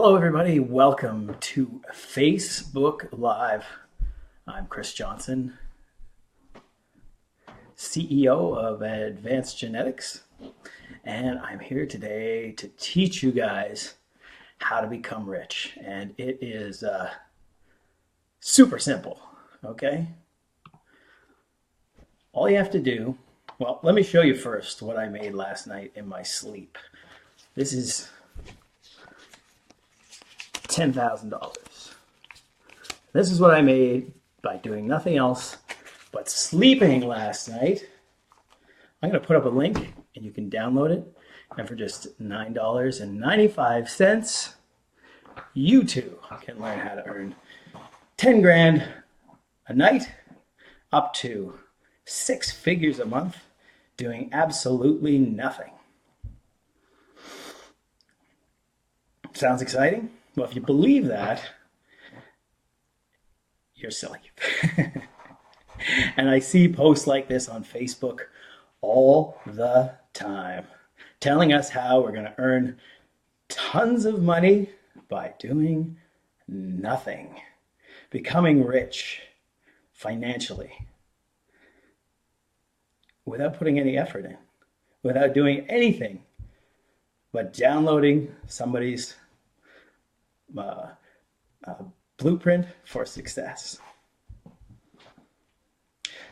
Hello, everybody. Welcome to Facebook Live. I'm Chris Johnson, CEO of Advanced Genetics, and I'm here today to teach you guys how to become rich. And it is super simple, okay? All you have to do, well, let me show you first what I made last night in my sleep. This is $10,000. This is what I made by doing nothing else but sleeping last night. I'm going to put up a link and you can download it. And for just $9.95, you too can learn how to earn 10 grand a night up to 6 figures a month doing absolutely nothing. Sounds exciting? Well, if you believe that, you're silly. And I see posts like this on Facebook all the time, telling us how we're going to earn tons of money by doing nothing, becoming rich financially without putting any effort in, without doing anything but downloading somebody's blueprint for success.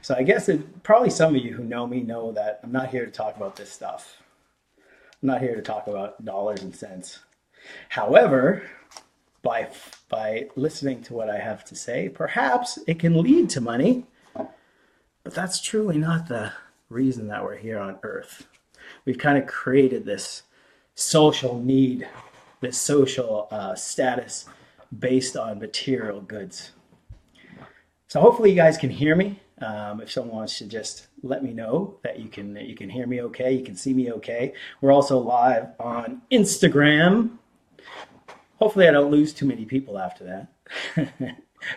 So I guess probably some of you who know me know that I'm not here to talk about this stuff. I'm not here to talk about dollars and cents. However, by listening to what I have to say, perhaps it can lead to money, but that's truly not the reason that we're here on Earth. We've kind of created this social need, this social status based on material goods. So hopefully you guys can hear me. If someone wants to just let me know that you can hear me okay, you can see me okay. We're also live on Instagram. Hopefully I don't lose too many people after that.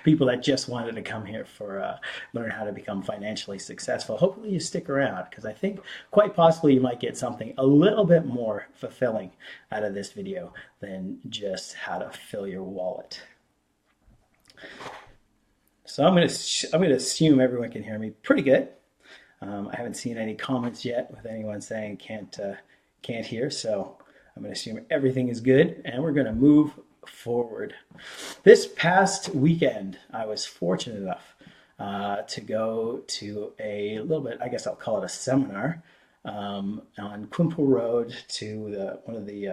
People that just wanted to come here for learn how to become financially successful. Hopefully you stick around, because I think quite possibly you might get something a little bit more fulfilling out of this video than just how to fill your wallet. So I'm going to assume everyone can hear me pretty good. I haven't seen any comments yet with anyone saying can't hear, so I'm going to assume everything is good, and we're going to move forward. This past weekend, I was fortunate enough to go to a little bit, I guess I'll call it a seminar on Quimple Road to one of the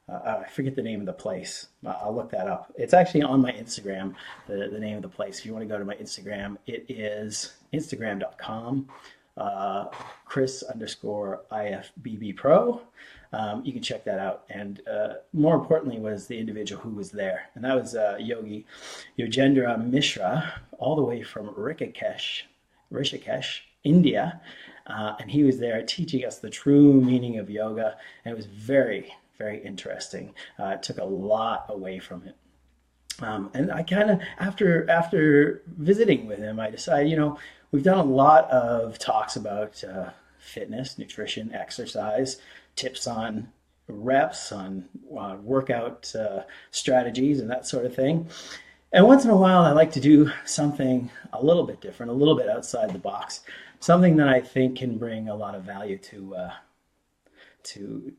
I forget the name of the place. I'll look that up. It's actually on my Instagram, the name of the place. If you want to go to my Instagram, it is instagram.com, Chris_IFBB Pro. You can check that out. And more importantly was the individual who was there. And that was Yogi Yogendra Mishra, all the way from Rishikesh, India. And he was there teaching us the true meaning of yoga. And it was very, very interesting. It took a lot away from it. And I kind of, after visiting with him, I decided, we've done a lot of talks about fitness, nutrition, exercise, tips on reps, on workout strategies and that sort of thing. And once in a while, I like to do something a little bit different, a little bit outside the box, something that I think can bring a lot of value to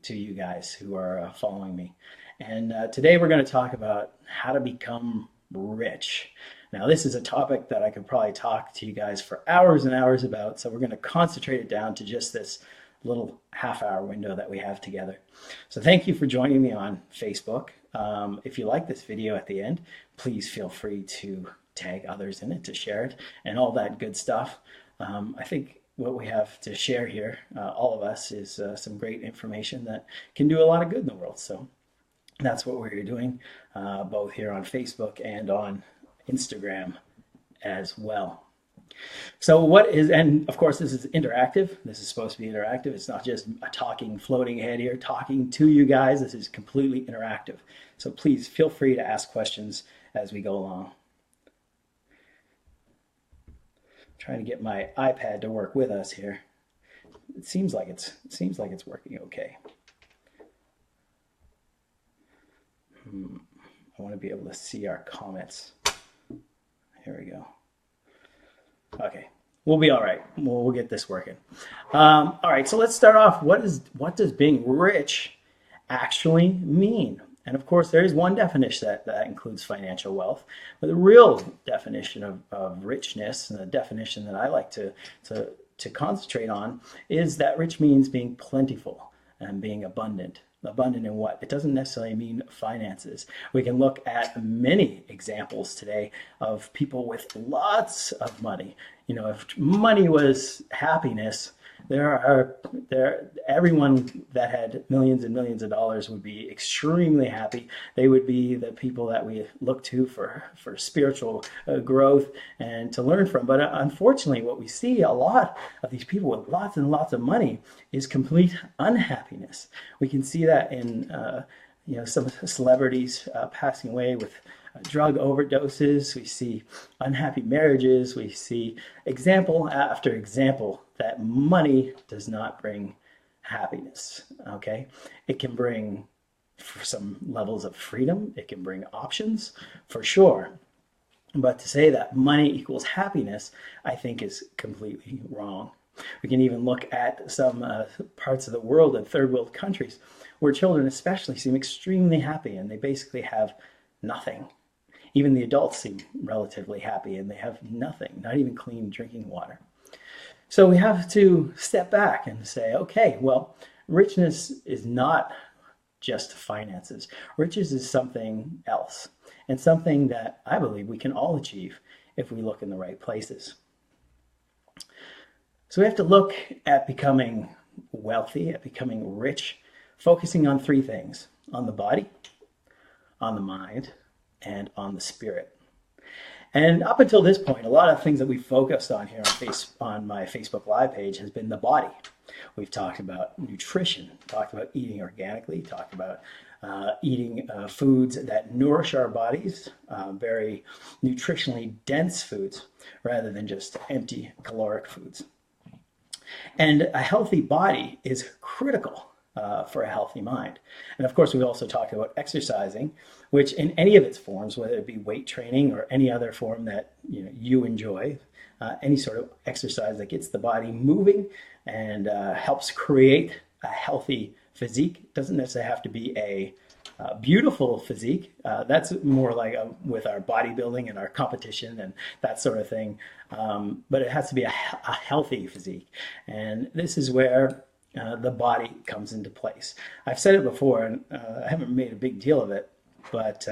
you guys who are following me. And today we're going to talk about how to become rich. Now, this is a topic that I could probably talk to you guys for hours and hours about, so we're going to concentrate it down to just this little half-hour window that we have together. So thank you for joining me on Facebook. If you like this video at the end, please feel free to tag others in it, to share it, and all that good stuff. I think what we have to share here, all of us, is some great information that can do a lot of good in the world. So that's what we're doing, both here on Facebook and on Instagram as well. So and of course this is interactive. This is supposed to be interactive. It's not just a floating head here, talking to you guys. This is completely interactive. So please feel free to ask questions as we go along. Trying to get my iPad to work with us here. It seems like it's working okay. I want to be able to see our comments. Here we go. Okay, we'll be all right. We'll get this working. All right, so let's start off. What does being rich actually mean? And of course, there is one definition that includes financial wealth, but the real definition of richness, and the definition that I like to concentrate on, is that rich means being plentiful and being abundant. Abundant in what? It doesn't necessarily mean finances. We can look at many examples today of people with lots of money. If money was happiness, everyone that had millions and millions of dollars would be extremely happy. They would be the people that we look to for spiritual growth and to learn from. But unfortunately, what we see a lot of these people with lots and lots of money is complete unhappiness. We can see that in some celebrities passing away with drug overdoses. We see unhappy marriages. We see example after example that money does not bring happiness. Okay, it can bring for some levels of freedom. It can bring options for sure. But to say that money equals happiness, I think is completely wrong. We can even look at some parts of the world in third world countries where children especially seem extremely happy and they basically have nothing. Even the adults seem relatively happy and they have nothing, not even clean drinking water. So we have to step back and say, okay, well, richness is not just finances. Riches is something else, and something that I believe we can all achieve if we look in the right places. So we have to look at becoming wealthy, at becoming rich, focusing on three things: on the body, on the mind, and on the spirit. And up until this point, a lot of things that we focused on here on my Facebook Live page has been the body. We've talked about nutrition, talked about eating organically, talked about eating foods that nourish our bodies, very nutritionally dense foods, rather than just empty caloric foods. And a healthy body is critical for a healthy mind. And of course, we also talked about exercising, which in any of its forms, whether it be weight training or any other form that you enjoy, any sort of exercise that gets the body moving and helps create a healthy physique. Doesn't necessarily have to be a beautiful physique. That's more like with our bodybuilding and our competition and that sort of thing. But it has to be a healthy physique. And this is where the body comes into place. I've said it before, and I haven't made a big deal of it, but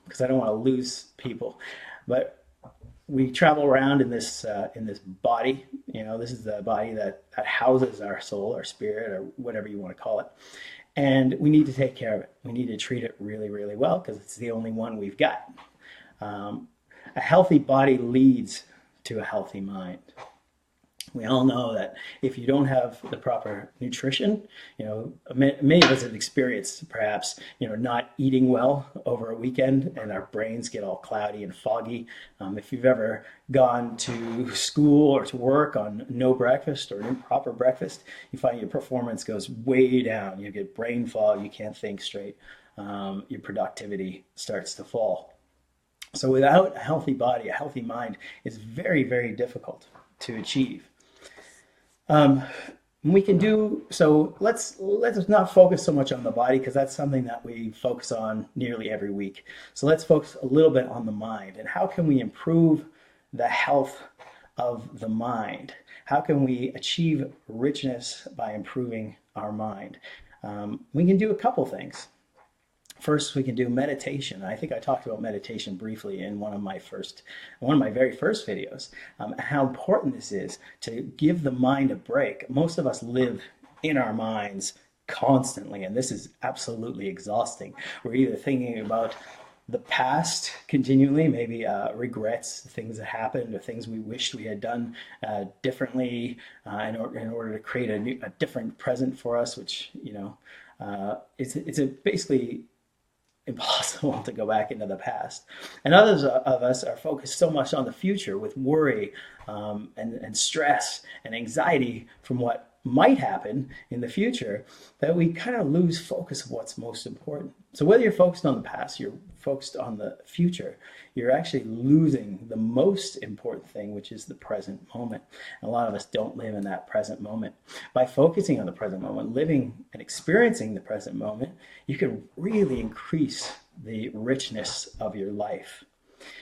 because I don't want to lose people. But we travel around in this body. This is the body that houses our soul, our spirit, or whatever you want to call it. And we need to take care of it. We need to treat it really, really well because it's the only one we've got. A healthy body leads to a healthy mind. We all know that if you don't have the proper nutrition, many of us have experienced perhaps, not eating well over a weekend and our brains get all cloudy and foggy. If you've ever gone to school or to work on no breakfast or improper breakfast, you find your performance goes way down. You get brain fog, you can't think straight. Your productivity starts to fall. So without a healthy body, a healthy mind is very, very difficult to achieve. We can do so. Let's not focus so much on the body because that's something that we focus on nearly every week. So let's focus a little bit on the mind and how can we improve the health of the mind? How can we achieve richness by improving our mind? We can do a couple things. First, we can do meditation. I think I talked about meditation briefly in one of my very first videos, how important this is to give the mind a break. Most of us live in our minds constantly, and this is absolutely exhausting. We're either thinking about the past continually, maybe regrets, things that happened, or things we wished we had done differently in order to create a different present for us, which it's basically impossible to go back into the past. And others of us are focused so much on the future with worry and stress and anxiety from what might happen in the future that we kind of lose focus of what's most important. So whether you're focused on the past, you're focused on the future, you're actually losing the most important thing, which is the present moment. And a lot of us don't live in that present moment. By focusing on the present moment, living and experiencing the present moment, you can really increase the richness of your life,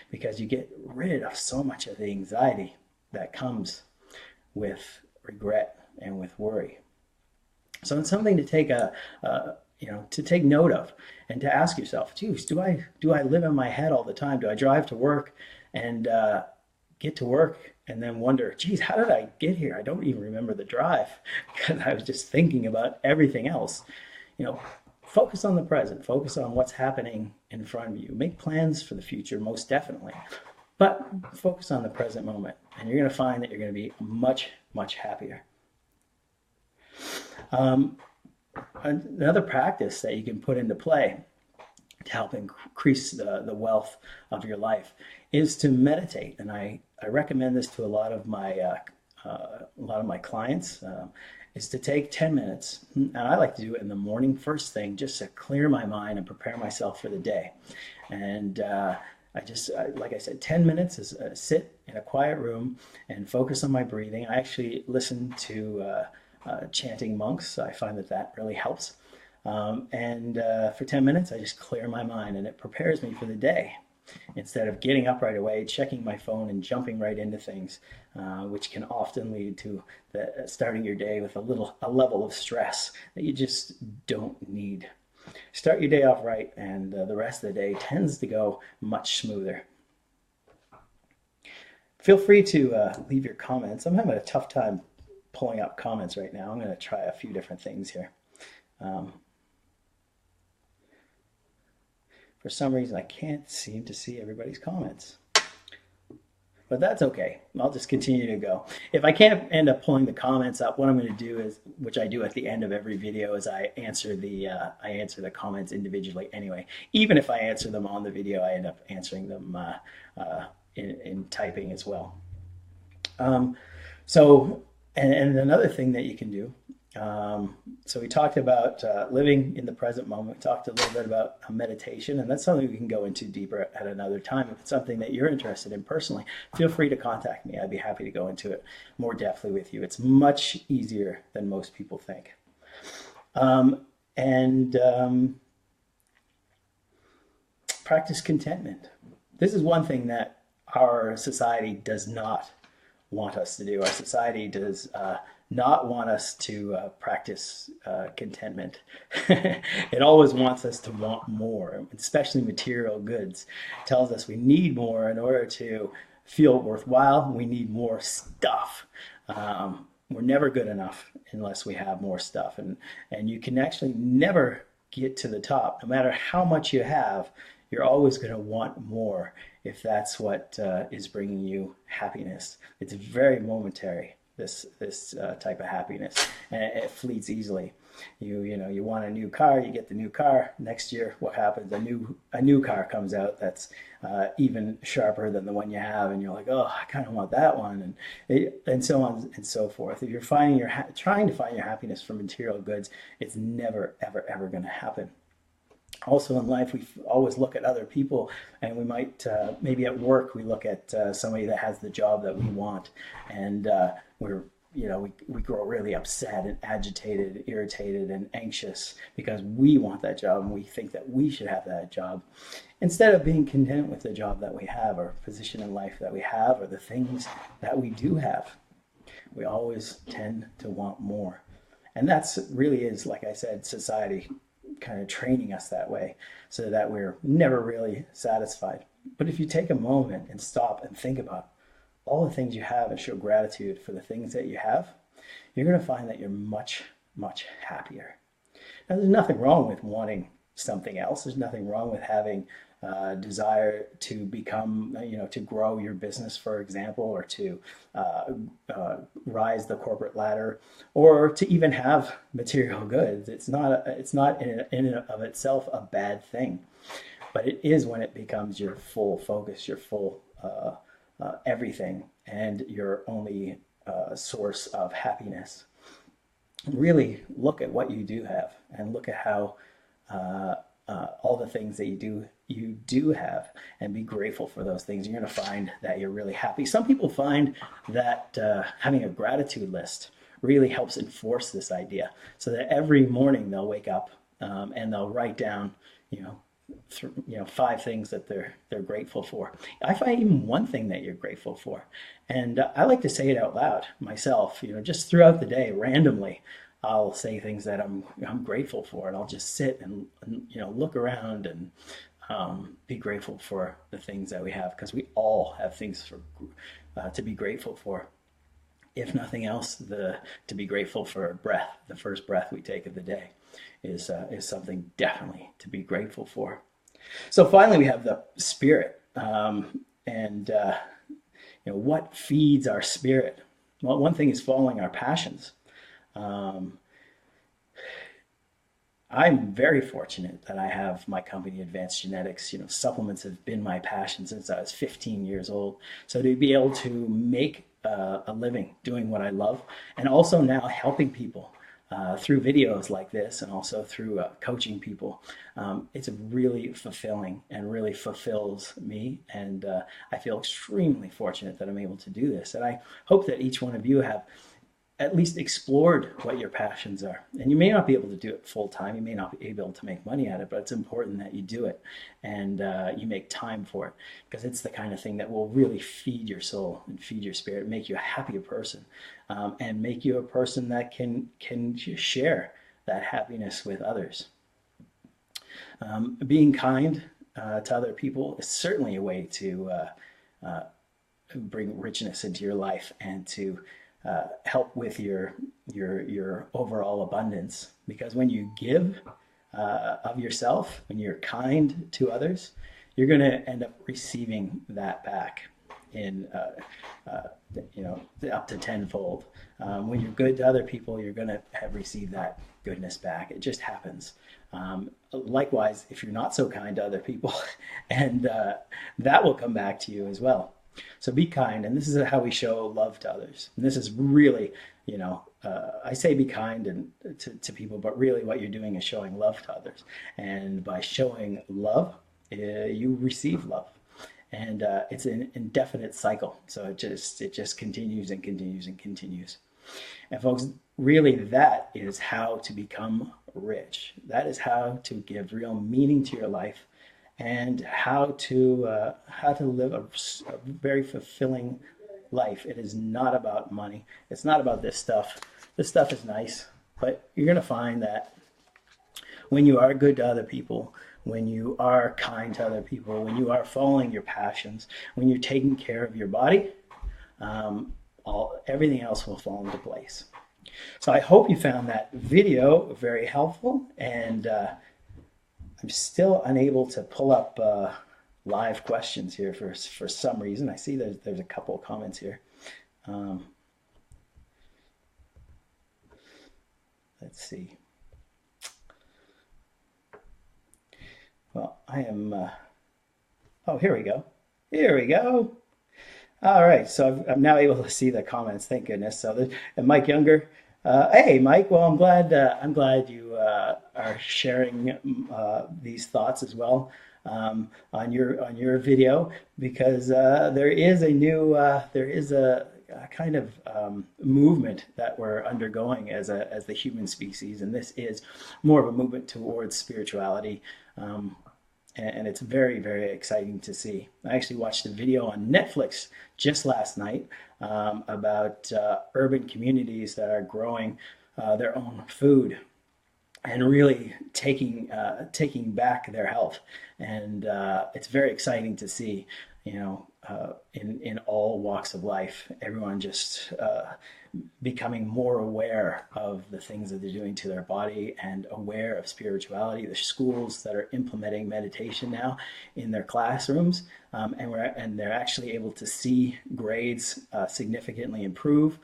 because you get rid of so much of the anxiety that comes with regret and with worry. So it's something to take to take note of, and to ask yourself, geez, do I live in my head all the time? Do I drive to work and get to work and then wonder, geez, how did I get here? I don't even remember the drive because I was just thinking about everything else. Focus on the present, focus on what's happening in front of you. Make plans for the future, most definitely, but focus on the present moment, and you're going to find that you're going to be much, much happier. Another practice that you can put into play to help increase the wealth of your life is to meditate. And I recommend this to a lot of my clients, is to take 10 minutes. And I like to do it in the morning, first thing, just to clear my mind and prepare myself for the day. And like I said, 10 minutes is sit in a quiet room and focus on my breathing. I actually listen to chanting monks. I find that really helps. And for 10 minutes, I just clear my mind, and it prepares me for the day, instead of getting up right away, checking my phone and jumping right into things, which can often lead to starting your day with a level of stress that you just don't need. Start your day off right, and the rest of the day tends to go much smoother. Feel free to leave your comments. I'm having a tough time pulling up comments right now. I'm going to try a few different things here. For some reason, I can't seem to see everybody's comments. But that's okay. I'll just continue to go. If I can't end up pulling the comments up, what I'm going to do is, which I do at the end of every video, is I answer the comments individually anyway. Even if I answer them on the video, I end up answering them in typing as well. And another thing that you can do, so we talked about living in the present moment. We talked a little bit about meditation, and that's something we can go into deeper at another time. If it's something that you're interested in personally, feel free to contact me. I'd be happy to go into it more depthly with you. It's much easier than most people think. Practice contentment. This is one thing that our society does not want us to do. Our society does not want us to practice contentment. It always wants us to want more, especially material goods. It tells us we need more in order to feel worthwhile. We need more stuff. We're never good enough unless we have more stuff. And you can actually never get to the top. No matter how much you have, you're always going to want more if that's what is bringing you happiness. It's very momentary, this type of happiness, and it fleets easily. You want a new car, you get the new car. Next year, what happens? A new car comes out that's even sharper than the one you have, and you're like, oh, I kind of want that one, and so on and so forth. If you're trying to find your happiness from material goods, it's never, ever, ever going to happen. Also in life, we always look at other people, and we might, maybe at work, we look at somebody that has the job that we want, and we grow really upset and agitated, irritated, and anxious because we want that job and we think that we should have that job, instead of being content with the job that we have, or position in life that we have, or the things that we do have. We always tend to want more. And that's really is, like I said, society kind of training us that way, so that we're never really satisfied. But if you take a moment and stop and think about all the things you have and show gratitude for the things that you have, you're going to find that you're much, much happier. Now, there's nothing wrong with wanting something else. There's nothing wrong with having desire to become, to grow your business, for example, or to rise the corporate ladder, or to even have material goods. It's not in and of itself a bad thing, but it is when it becomes your full focus, your full everything, and your only source of happiness. really look at what you do have and look at how all the things that you do have, and be grateful for those things. You're going to find that you're really happy. Some people find that having a gratitude list really helps enforce this idea, so that every morning they'll wake up and they'll write down, you know, 5 things that they're grateful for. I find even one thing that you're grateful for, and I like to say it out loud myself. Just throughout the day, randomly, I'll say things that I'm grateful for, and I'll just sit and look around and be grateful for the things that we have, because we all have things to be grateful for. If nothing else, to be grateful for breath. The first breath we take of the day is something definitely to be grateful for. So finally, we have the spirit, and what feeds our spirit. Well, one thing is following our passions. I'm very fortunate that I have my company, Advanced Genetics. Supplements have been my passion since I was 15 years old. So to be able to make a living doing what I love, and also now helping people through videos like this, and also through coaching people, it's really fulfilling and really fulfills me. And I feel extremely fortunate that I'm able to do this. And I hope that each one of you have at least explored what your passions are. And you may not be able to do it full time. You may not be able to make money at it, but it's important that you do it, and you make time for it, because it's the kind of thing that will really feed your soul and feed your spirit, make you a happier person, and make you a person that can share that happiness with others. Being kind to other people is certainly a way to bring richness into your life, and to help with your overall abundance. Because when you give of yourself, when you're kind to others, you're going to end up receiving that back in up to tenfold. When you're good to other people, you're going to have received that goodness back. It just happens. Likewise, if you're not so kind to other people, and that will come back to you as well. So be kind, and this is how we show love to others. And this is really, I say be kind to people, but really what you're doing is showing love to others. And by showing love, you receive love. And it's an indefinite cycle. So it just continues and continues and continues. And folks, really that is how to become rich. That is how to give real meaning to your life, and how to live a very fulfilling life. It is not about money. It's not about this stuff. This stuff is nice, but you're going to find that when you are good to other people, when you are kind to other people, when you are following your passions, when you're taking care of your body, everything else will fall into place. So I hope you found that video very helpful, and I'm still unable to pull up live questions here for some reason. I see there's a couple of comments here. Let's see. Well, I am, oh, here we go. Here we go. All right, so I'm now able to see the comments. Thank goodness. So, and Mike Younger, hey Mike. Well, I'm glad you are sharing these thoughts as well on your video, because there is a kind of movement that we're undergoing as the human species, and this is more of a movement towards spirituality. And it's very, very exciting to see. I actually watched a video on Netflix just last night about urban communities that are growing their own food and really taking back their health. And it's very exciting to see, in all walks of life, everyone just becoming more aware of the things that they're doing to their body, and aware of spirituality. There's schools that are implementing meditation now in their classrooms, and they're actually able to see grades significantly improve.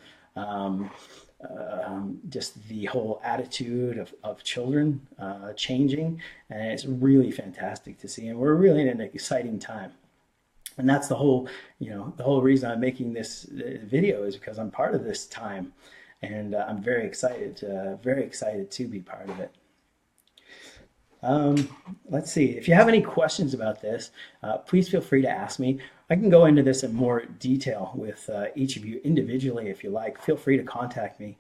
Just the whole attitude of children changing, and it's really fantastic to see. And we're really in an exciting time. And that's the whole reason I'm making this video, is because I'm part of this time. and I'm very excited to be part of it. Let's see. If you have any questions about this, please feel free to ask me. I can go into this in more detail with each of you individually if you like. Feel free to contact me.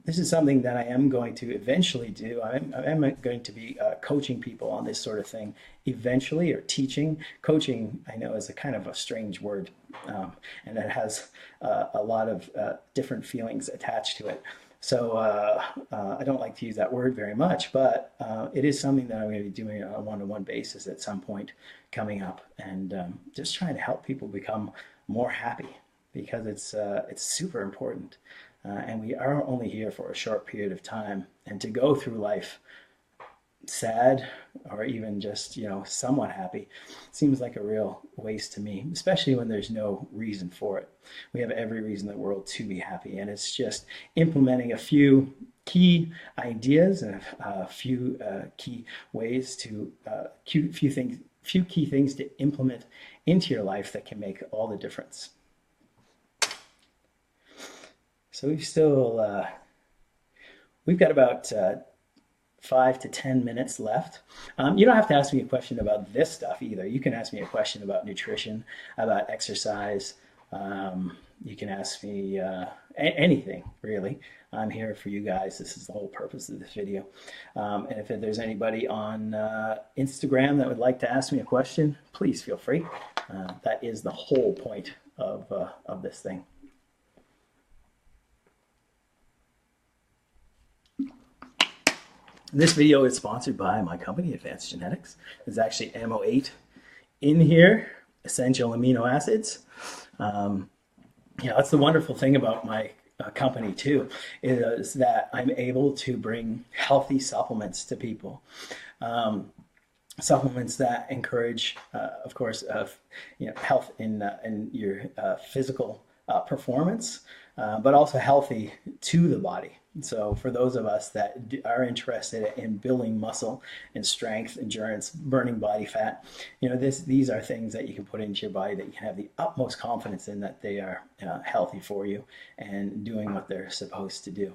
This is something that I am going to eventually do. I am going to be coaching people on this sort of thing eventually, or teaching. Coaching, I know, is a kind of a strange word, and it has a lot of different feelings attached to it. So I don't like to use that word very much, but it is something that I'm going to be doing on a one-to-one basis at some point coming up, and just trying to help people become more happy, because it's super important. And we are only here for a short period of time, and to go through life sad or even just, somewhat happy seems like a real waste to me, especially when there's no reason for it. We have every reason in the world to be happy, and it's just implementing a few key ideas and a few key ways to few key things to implement into your life that can make all the difference. So we've got about 5 to 10 minutes left. You don't have to ask me a question about this stuff either. You can ask me a question about nutrition, about exercise. You can ask me anything, really. I'm here for you guys. This is the whole purpose of this video. And if there's anybody on Instagram that would like to ask me a question, please feel free. That is the whole point of this thing. This video is sponsored by my company, Advanced Genetics. There's actually MO8 in here, essential amino acids. That's the wonderful thing about my company too, is that I'm able to bring healthy supplements to people. Supplements that encourage, of course, health in your physical performance, but also healthy to the body. So for those of us that are interested in building muscle and strength, endurance, burning body fat, these are things that you can put into your body that you can have the utmost confidence in that they are healthy for you and doing what they're supposed to do.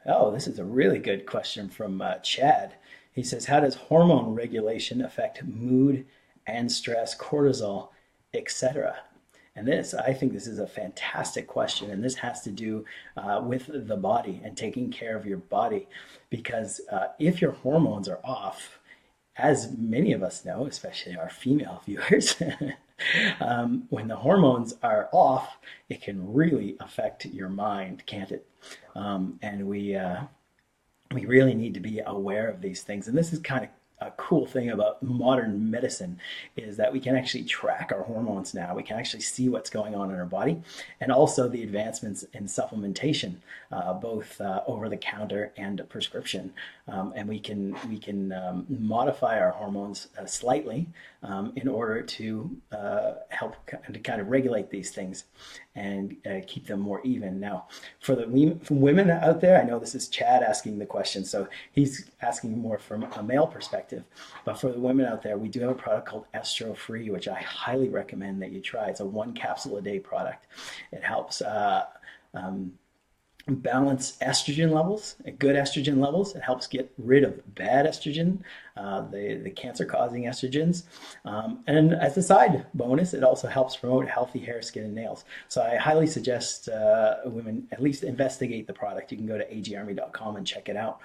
Oh, this is a really good question from Chad. He says, how does hormone regulation affect mood and stress, cortisol, etc.? And I think this is a fantastic question, and this has to do with the body and taking care of your body, because if your hormones are off, as many of us know, especially our female viewers, when the hormones are off, it can really affect your mind, can't it? And we really need to be aware of these things. And this is kind of a cool thing about modern medicine, is that we can actually track our hormones now. We can actually see what's going on in our body, and also the advancements in supplementation, both over the counter and prescription. And we can modify our hormones slightly in order to help to kind of regulate these things and keep them more even. Now, for women out there, I know this is Chad asking the question, so he's asking more from a male perspective. But for the women out there, we do have a product called Estro Free, which I highly recommend that you try. It's a 1 capsule a day product. It helps balance estrogen levels, good estrogen levels. It helps get rid of bad estrogen, the cancer-causing estrogens. And as a side bonus, it also helps promote healthy hair, skin, and nails. So I highly suggest women at least investigate the product. You can go to agarmy.com and check it out.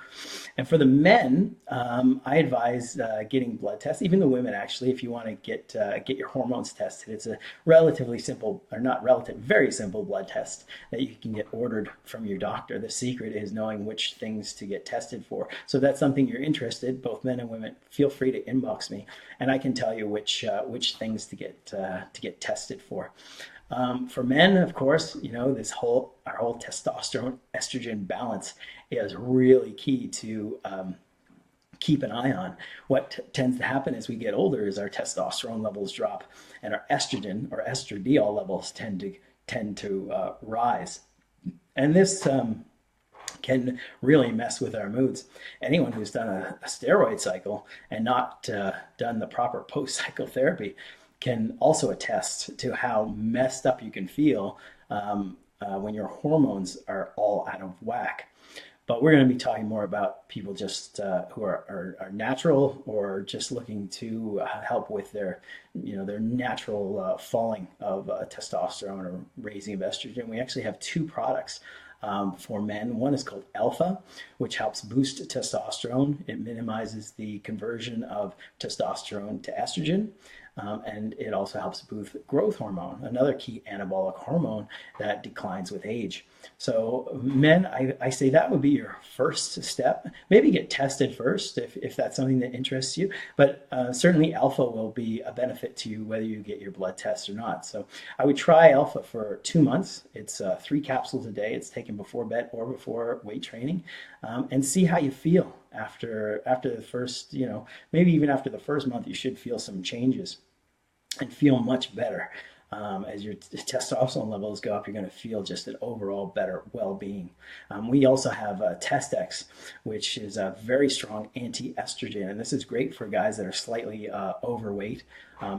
And for the men, I advise getting blood tests. Even the women, actually, if you want to get your hormones tested, it's a relatively simple, or not relative, very simple blood test that you can get ordered from your doctor. The secret is knowing which things to get tested for. So if that's something you're interested, both men and women, feel free to inbox me, and I can tell you which things to get tested for. For men, of course, our whole testosterone estrogen balance is really key to keep an eye on. What tends to happen as we get older is our testosterone levels drop, and our estrogen or estradiol levels tend to rise. And this can really mess with our moods. Anyone who's done a steroid cycle and not done the proper post-cycle therapy can also attest to how messed up you can feel when your hormones are all out of whack. But we're going to be talking more about people just who are natural or just looking to help with their, their natural falling of testosterone or raising of estrogen. We actually have two products for men. One is called Alpha, which helps boost testosterone. It minimizes the conversion of testosterone to estrogen. And it also helps boost growth hormone, another key anabolic hormone that declines with age. So men, I say that would be your first step. Maybe get tested first if that's something that interests you. But certainly Alpha will be a benefit to you whether you get your blood test or not. So I would try Alpha for 2 months. It's 3 capsules a day. It's taken before bed or before weight training, and see how you feel after the first, maybe even after the first month, you should feel some changes and feel much better. As your testosterone levels go up, you're going to feel just an overall better well-being. We also have Test-X, which is a very strong anti-estrogen, and this is great for guys that are slightly overweight.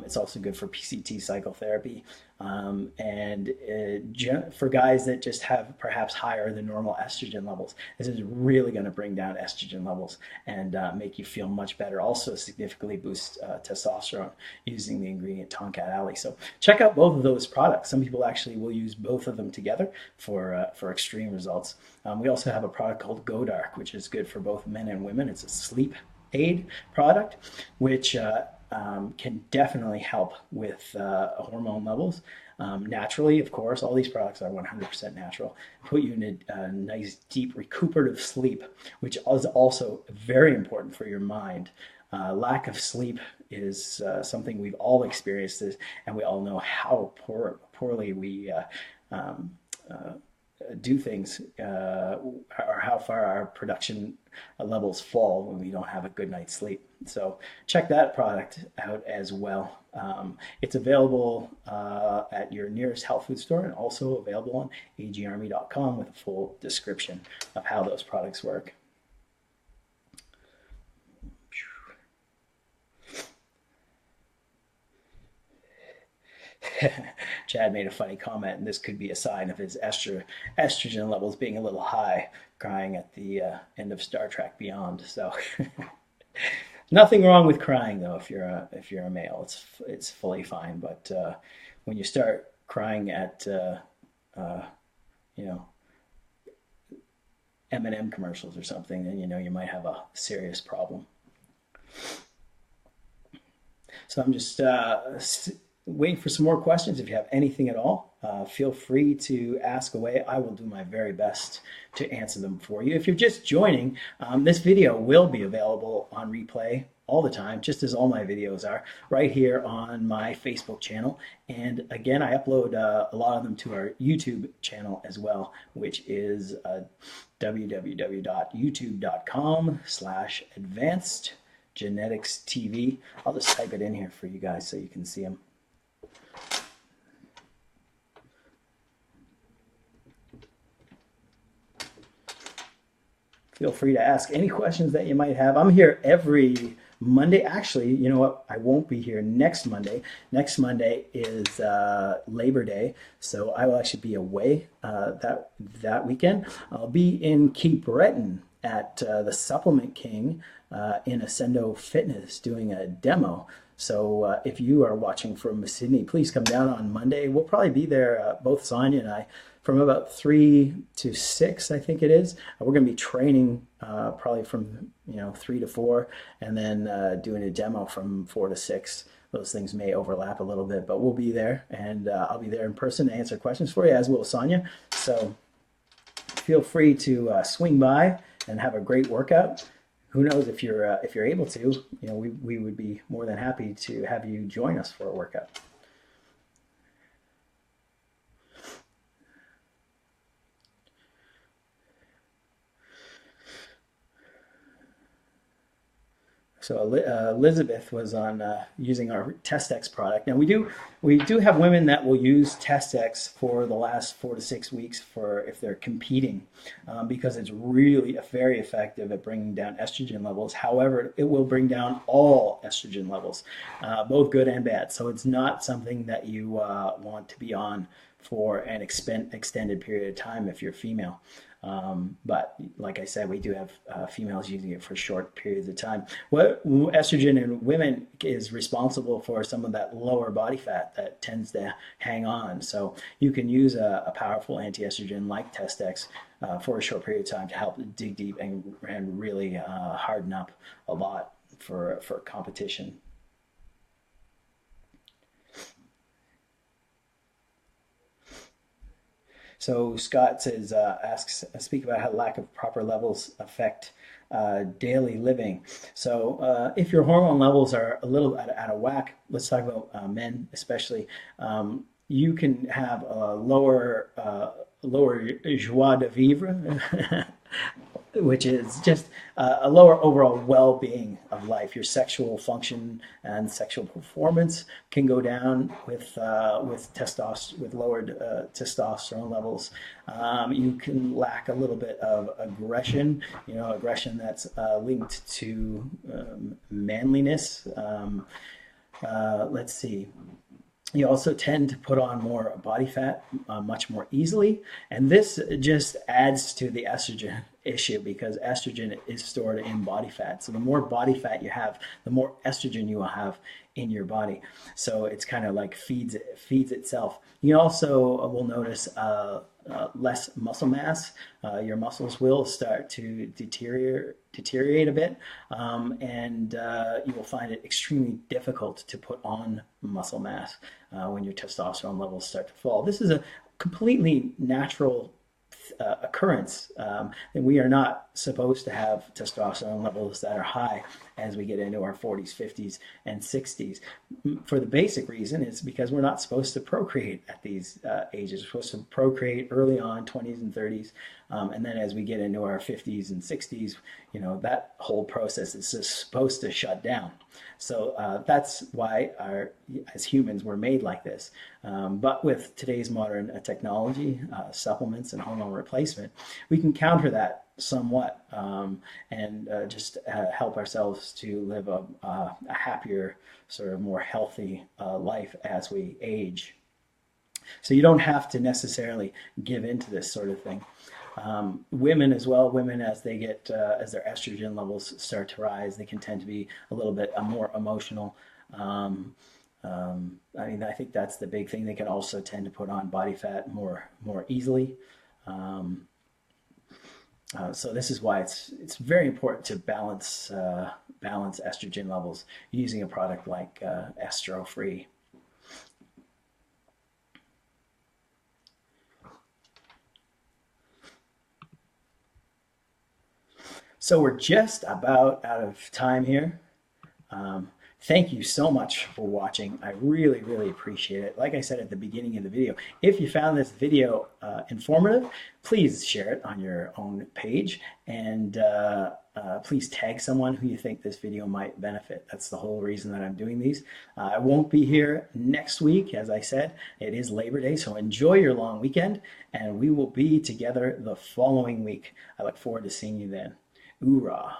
It's also good for PCT cycle therapy, and for guys that just have perhaps higher than normal estrogen levels. This is really going to bring down estrogen levels and make you feel much better. Also significantly boost testosterone using the ingredient Tonkat Ali. So check out both of those products. Some people actually will use both of them together for extreme results. We also have a product called Go Dark, which is good for both men and women. It's a sleep aid product, which can definitely help with hormone levels. Naturally, of course, all these products are 100% natural. Put you in a nice, deep, recuperative sleep, which is also very important for your mind. Lack of sleep is something we've all experienced, and we all know how poorly we do things, or how far our production levels fall when we don't have a good night's sleep. So check that product out as well. It's available at your nearest health food store, and also available on agarmy.com with a full description of how those products work. Chad made a funny comment, and this could be a sign of his estrogen levels being a little high, crying at the end of Star Trek Beyond. So nothing wrong with crying, though, if you're a male. It's fully fine. But when you start crying at M&M commercials or something, then you might have a serious problem. So I'm just waiting for some more questions. If you have anything at all, feel free to ask away. I will do my very best to answer them for you. If you're just joining, this video will be available on replay all the time, just as all my videos are, right here on my Facebook channel. And again, I upload a lot of them to our YouTube channel as well, which is www.youtube.com/advancedgenetics.tv. I'll just type it in here for you guys so you can see them. Feel free to ask any questions that you might have. I'm here every Monday. Actually, you know what? I won't be here next Monday. Next Monday is Labor Day, so I will actually be away that weekend. I'll be in Cape Breton at the Supplement King in Ascendo Fitness doing a demo. So if you are watching from Sydney, please come down on Monday. We'll probably be there, both Sonia and I, from about 3 to 6, I think it is. We're going to be training probably from 3 to 4, and then doing a demo from 4 to 6. Those things may overlap a little bit, but we'll be there, and I'll be there in person to answer questions for you, as will Sonia. So feel free to swing by and have a great workout. Who knows, if you're able to, we would be more than happy to have you join us for a workout. So Elizabeth was on using our Testex product. Now we do have women that will use Testex for the last 4 to 6 weeks for if they're competing, because it's really very effective at bringing down estrogen levels. However, it will bring down all estrogen levels, both good and bad. So it's not something that you want to be on for an extended period of time if you're female. But like I said, we do have females using it for short periods of time. What estrogen in women is responsible for some of that lower body fat that tends to hang on. So you can use a powerful anti-estrogen like Testex for a short period of time to help dig deep and really harden up a lot for competition. So Scott says, speak about how lack of proper levels affect daily living. So if your hormone levels are a little out of whack, let's talk about men especially. You can have a lower joie de vivre, which is just a lower overall well-being of life. Your sexual function and sexual performance can go down with lowered testosterone levels. You can lack a little bit of aggression, aggression that's linked to manliness. Let's see. You also tend to put on more body fat much more easily. And this just adds to the estrogen issue because estrogen is stored in body fat. So the more body fat you have, the more estrogen you will have in your body. So it's kind of like feeds itself. You also will notice less muscle mass. Your muscles will start to deteriorate a bit, and you will find it extremely difficult to put on muscle mass when your testosterone levels start to fall. This is a completely natural occurrence, and we are not supposed to have testosterone levels that are high as we get into our 40s, 50s, and 60s. For the basic reason is because we're not supposed to procreate at these ages. We're supposed to procreate early on, 20s and 30s, and then as we get into our 50s and 60s, that whole process is just supposed to shut down. So that's why as humans, we're made like this. But with today's modern technology, supplements, and hormone replacement, we can counter that somewhat and just help ourselves to live a happier, sort of more healthy life as we age. So you don't have to necessarily give into this sort of thing. Women as well, as they get, as their estrogen levels start to rise, they can tend to be a little bit more emotional. I think that's the big thing. They can also tend to put on body fat more easily. So this is why it's very important to balance estrogen levels using a product like Estro Free. So we're just about out of time here. Thank you so much for watching. I really, really appreciate it. Like I said at the beginning of the video, if you found this video informative, please share it on your own page and please tag someone who you think this video might benefit. That's the whole reason that I'm doing these. I won't be here next week. As I said, it is Labor Day, so enjoy your long weekend and we will be together the following week. I look forward to seeing you then. Hoorah!